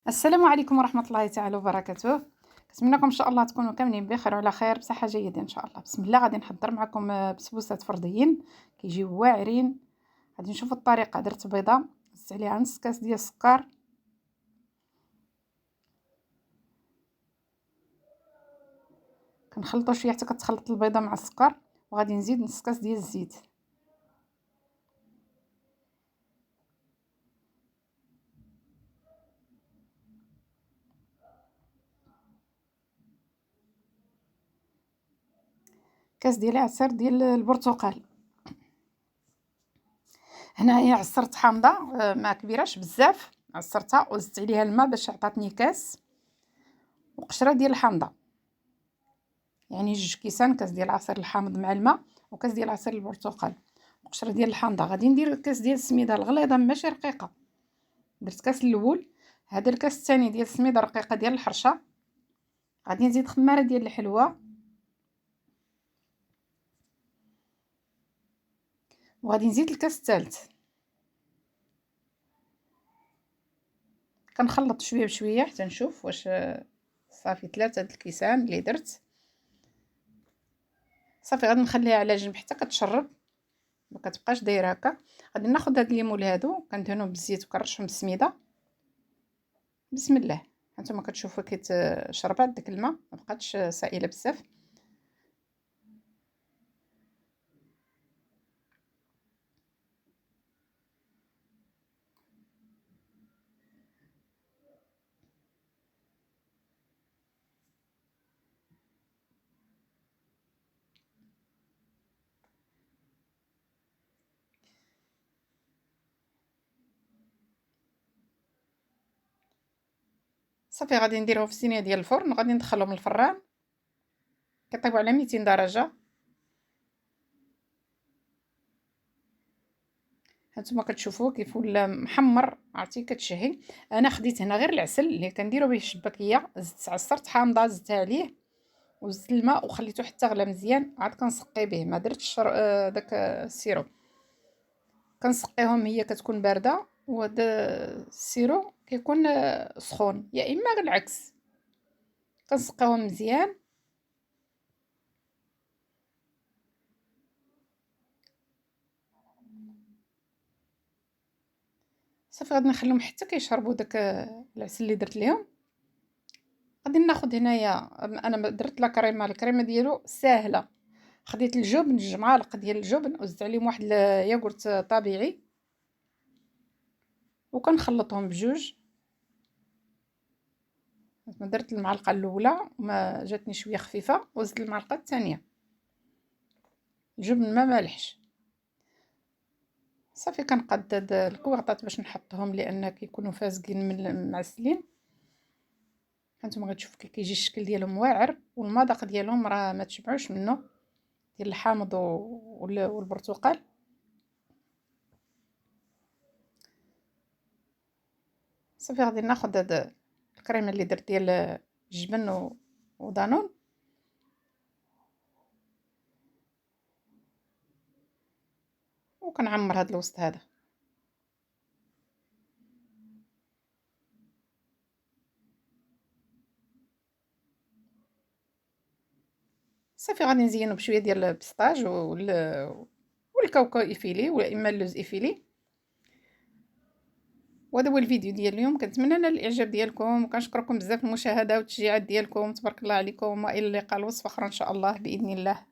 السلام عليكم ورحمة الله تعالى وبركاته. كنتمنىكم إن شاء الله تكونوا كاملين بخير وعلى خير بصحة جيدة إن شاء الله. بسم الله غادي نحضر معكم بسبوسات فرديين كيجيو واعرين. غادي نشوفوا الطريقة. درت بيضة، زدت عليها نص كاس ديال السكر، كنخلطوا شويه حتى كتخلط البيضة مع السكر، وغادي نزيد نص كاس ديال الزيت. كاس ديال عصير ديال البرتقال. هنايا عصرت حامضه ما كبيراش بزاف، عصرتها وزدت عليها الماء باش عطاتني كاس، وقشره ديال الحامضه، يعني 2 كيسان، كاس ديال عصير الحامض مع الماء وكاس ديال عصير البرتقال وقشره ديال الحامضه. غادي ندير كاس ديال السميده الغليظه ماشي رقيقه. درت كاس الاول، هذا الكاس الثاني ديال السميده رقيقه ديال الحرشه. غادي نزيد خماره ديال الحلوه، وغادي نزيد الكاس الثالث. كنخلط شويه بشويه حتى نشوف واش صافي 3 الكيسان اللي درت. صافي غادي نخليها على جنب حتى كتشرب، ما كتبقاش دايره هكا. غادي ناخذ هاد الليمون هادو كندهنوه بالزيت وكنرشهم بالسميده. بسم الله. هانتوما كتشوفوا شربات داك الماء، ما بقاتش سائله بزاف. صافي غادي نديرهم في الصينيه ديال الفرن وغادي ندخلهم للفران كيطيبوا على 200 درجه. هانتوما كتشوفوه كيف ولا محمر، عرفتي كتشهي. انا خديت هنا غير العسل اللي كنديرو به الشباكيه، زدت عصرت حامضه زدتها عليه وزدت الماء وخليته حتى غلى مزيان، عاد كنسقي به. ما درتش داك السيروب، كنسقيهم هي كتكون بارده وهذا السيرو كيكون سخون، يا اما غير العكس. كنسقيهم مزيان. صافي غادي نخليهم حتى كيشربوا داك العسل اللي درت ليهم. غادي ناخذ هنايا، انا درت لا كريمه، الكريمه ديالو ساهله. خديت الجبن، 2 معالق ديال الجبن، وزدت عليهم واحد الياغورت طبيعي وكنخلطهم بجوج. درت المعلقه الاولى ما جاتني شويه خفيفه، وزدت المعلقه الثانيه الجبن ما مالحش. صافي كنقاد الكواطات باش نحطهم لان كيكونوا فاسقين من معسلين. هانتوما غتشوفوا كي كيجي الشكل ديالهم واعر، والمذاق ديالهم راه ما تشبعوش منه، ديال الحامض والبرتقال. صافي غادي ناخذ هاد الكريمه اللي درت ديال الجبن ودانون، وكنعمر هاد الوسط هذا. صافي غادي نزينو بشويه ديال البسطاج والكاوكاو ايفيلي ولا اما اللوز ايفيلي. وهذا هو الفيديو ديال اليوم. كنتمنى نال الاعجاب ديالكم، وكنشكركم بزاف المشاهده والتشجيعات ديالكم. تبارك الله عليكم، والى اللقاء الوصفه اخرى ان شاء الله باذن الله.